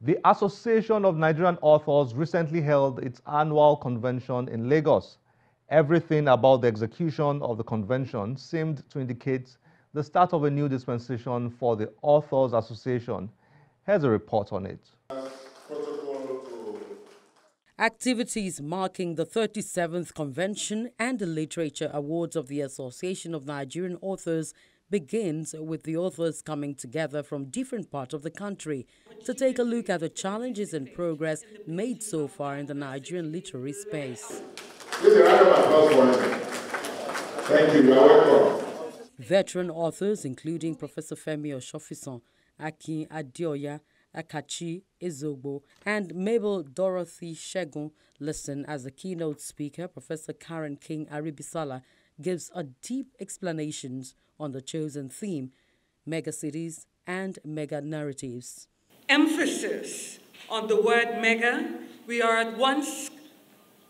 The Association of Nigerian Authors recently held its annual convention in Lagos. Everything about the execution of the convention seemed to indicate the start of a new dispensation for the Authors Association. Here's a report on it. Activities marking the 37th Convention and the Literature Awards of the Association of Nigerian Authors begins with the authors coming together from different parts of the country to take a look at the challenges and progress made so far in the Nigerian literary space. This is a round of applause for him. Thank you. You are welcome. Veteran authors including Professor Fayemi Oshofison, Akin Adeoya, Akachi Ezogbo, and Mabel Dorothy Shegun listen as the keynote speaker, Professor Karen King Aribisala, gives a deep explanations on the chosen theme, megacities and mega narratives. Emphasis on the word mega, we are at once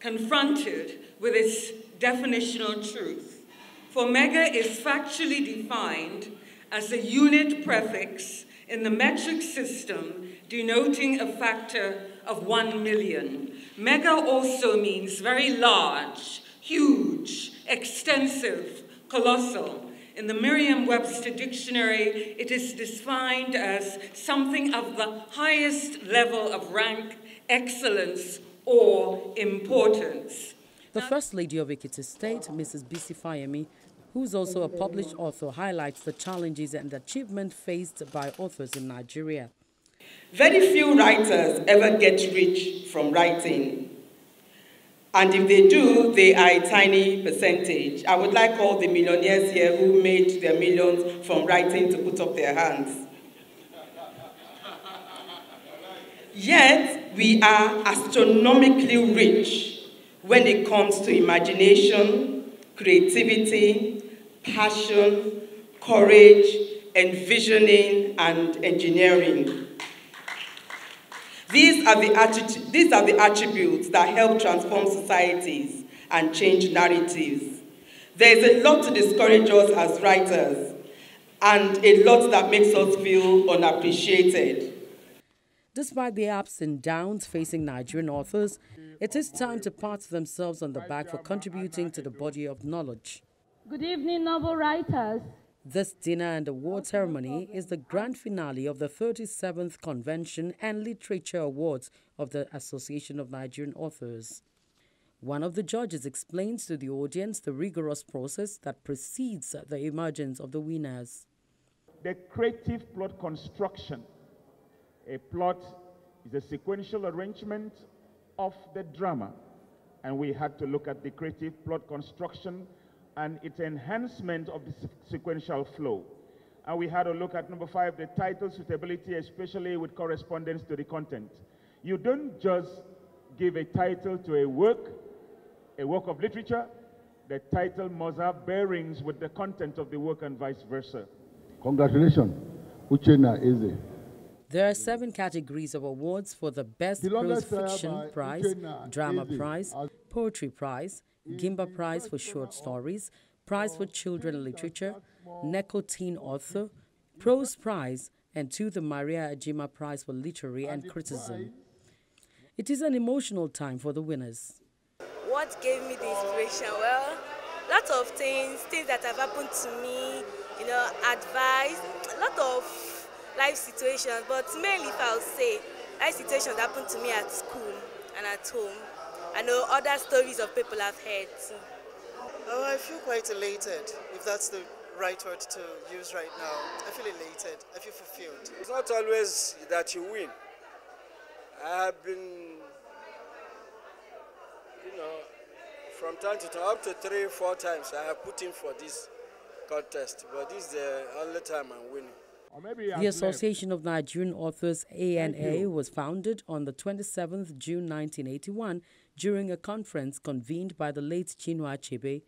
confronted with its definitional truth. For mega is factually defined as a unit prefix in the metric system denoting a factor of 1 million. Mega also means very large, huge, extensive, colossal. In the Merriam-Webster dictionary, it is defined as something of the highest level of rank, excellence, or importance. The First Lady of Ekiti State, Mrs. Bisi Fayemi, who's also a published author, highlights the challenges and achievements faced by authors in Nigeria. Very few writers ever get rich from writing. And if they do, they are a tiny percentage. I would like all the millionaires here who made their millions from writing to put up their hands. Yet, we are astronomically rich when it comes to imagination, creativity, passion, courage, envisioning, and engineering. These are the attributes that help transform societies and change narratives. There is a lot to discourage us as writers, and a lot that makes us feel unappreciated. Despite the ups and downs facing Nigerian authors, it is time to pat themselves on the back for contributing to the body of knowledge. Good evening, novel writers. This dinner and award ceremony is the grand finale of the 37th Convention and Literature Awards of the Association of Nigerian Authors. One of the judges explains to the audience the rigorous process that precedes the emergence of the winners. The creative plot construction. A plot is a sequential arrangement of the drama, and we had to look at the creative plot construction and its enhancement of the sequential flow. And we had a look at number 5, the title suitability, especially with correspondence to the content. You don't just give a title to a work of literature. The title must have bearings with the content of the work and vice versa. Congratulations, Uchenna Eze. There are 7 categories of awards for the Best Prose Fiction Prize, Drama Prize, Poetry Prize, Gimba Prize for Short Stories, Prize for Children Literature, Neko Teen Author, Prose Prize, and 2 the Maria Ajima Prize for Literary and Criticism. It is an emotional time for the winners. What gave me the inspiration? Well, lots of things that have happened to me, advice, a lot of life situations, but mainly if I'll say, life situations happened to me at school and at home. I know other stories of people I've heard too. Oh, I feel quite elated, if that's the right word to use right now. I feel elated, I feel fulfilled. It's not always that you win. I have been, from time to time, up to 3-4 times I have put in for this contest, but this is the only time I'm winning. The Association of Nigerian Authors, ANA, was founded on the 27th June 1981 during a conference convened by the late Chinua Achebe.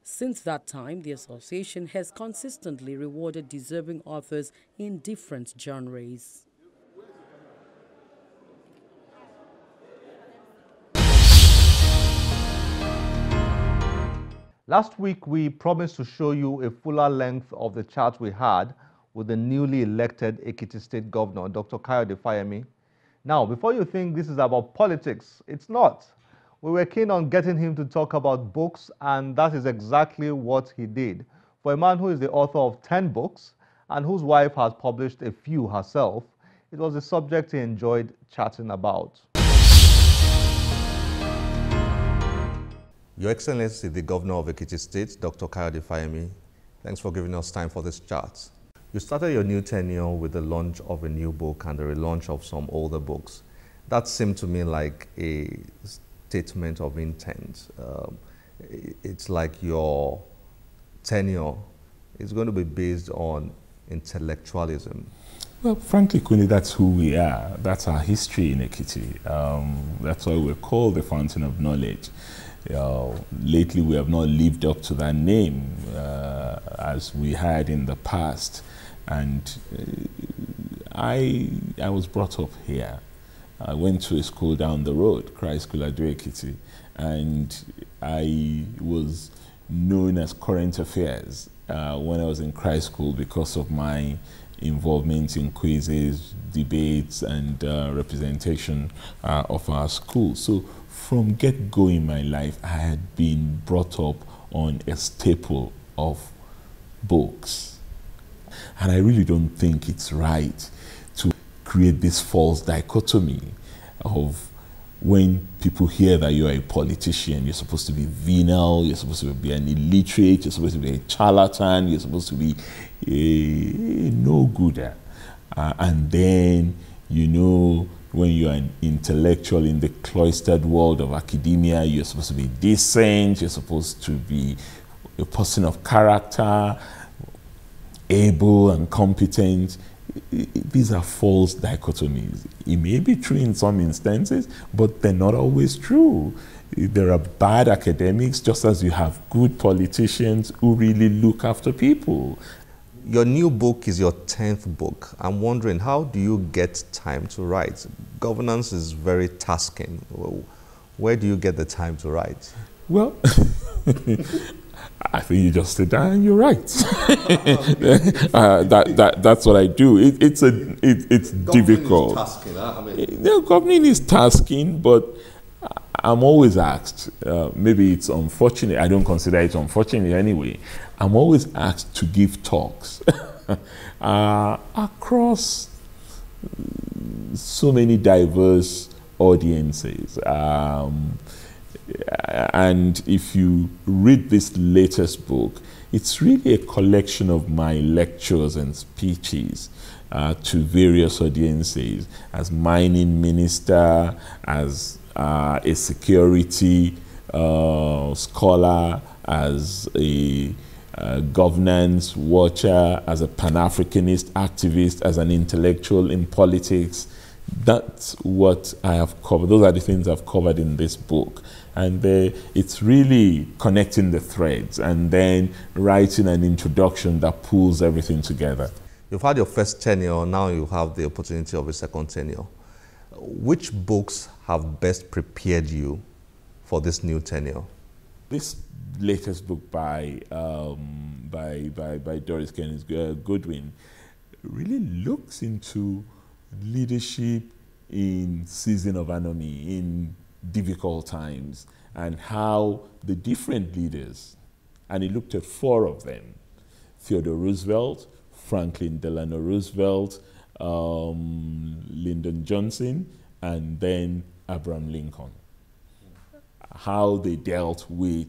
Since that time, the association has consistently rewarded deserving authors in different genres. Last week, we promised to show you a fuller length of the chat we had with the newly elected Ekiti State Governor, Dr. Kayode Fayemi. Now, before you think this is about politics, it's not. We were keen on getting him to talk about books, and that is exactly what he did. For a man who is the author of 10 books and whose wife has published a few herself, it was a subject he enjoyed chatting about. Your Excellency, the Governor of Ekiti State, Dr. Kayode Fayemi, thanks for giving us time for this chat. You started your new tenure with the launch of a new book and the relaunch of some older books. That seemed to me like a statement of intent. It's like your tenure is going to be based on intellectualism. Well, frankly, Kuni, that's who we are. That's our history in Ekiti. That's why we're called the Fountain of Knowledge. Lately, we have not lived up to that name as we had in the past. And I was brought up here. I went to a school down the road, Christ School at Ekiti, and I was known as Current Affairs when I was in Christ School because of my involvement in quizzes, debates, and representation of our school. So from get-go in my life, I had been brought up on a staple of books. And I really don't think it's right to create this false dichotomy of when people hear that you're a politician, you're supposed to be venal, you're supposed to be an illiterate, you're supposed to be a charlatan, you're supposed to be a no-gooder. And then, you know, when you're an intellectual in the cloistered world of academia, you're supposed to be decent, you're supposed to be a person of character, able and competent. These are false dichotomies. It may be true in some instances, but they're not always true. There are bad academics, just as you have good politicians who really look after people. Your new book is your 10th book. I'm wondering, how do you get time to write? Governance is very tasking. Where do you get the time to write? Well, I think you just sit down and you write. That's what I do. It's difficult. Tasking, huh? I mean, governing is tasking, but I'm always asked, maybe it's unfortunate, I don't consider it unfortunate anyway, I'm always asked to give talks across so many diverse audiences. And if you read this latest book, it's really a collection of my lectures and speeches to various audiences, as mining minister, as a security scholar, as a governance watcher, as a Pan-Africanist activist, as an intellectual in politics. That's what I have covered. Those are the things I've covered in this book. And it's really connecting the threads and then writing an introduction that pulls everything together. You've had your first tenure, now you have the opportunity of a second tenure. Which books have best prepared you for this new tenure? This latest book by Doris Kenneth Goodwin really looks into leadership in season of anomie, in difficult times, and how the different leaders, and he looked at 4 of them, Theodore Roosevelt, Franklin Delano Roosevelt, Lyndon Johnson, and then Abraham Lincoln. How they dealt with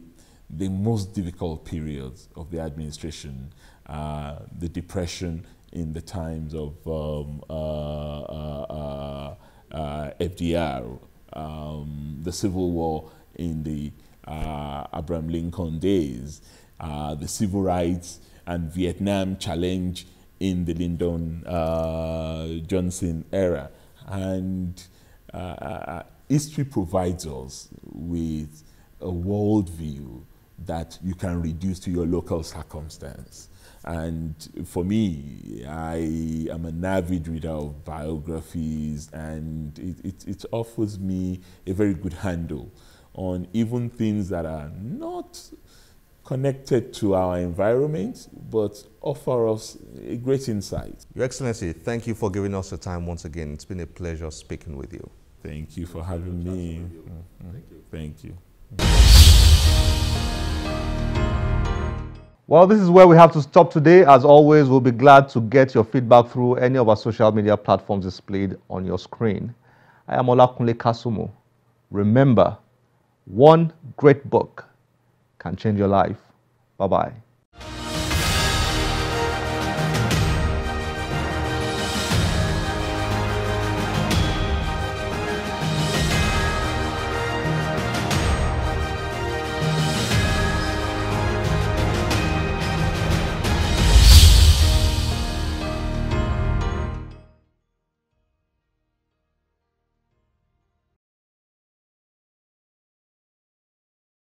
the most difficult periods of the administration, the Depression in the times of FDR, the Civil War in the Abraham Lincoln days, the Civil Rights and Vietnam challenge in the Lyndon Johnson era. And history provides us with a worldview that you can reduce to your local circumstance. And for me, I am an avid reader of biographies, and it offers me a very good handle on even things that are not connected to our environment, but offer us a great insight. Your Excellency, thank you for giving us the time once again. It's been a pleasure speaking with you. Thank you for having me. Thank you. Well, this is where we have to stop today. As always, we'll be glad to get your feedback through any of our social media platforms displayed on your screen. I am Olakunle Kasumu. Remember, one great book can change your life. Bye-bye.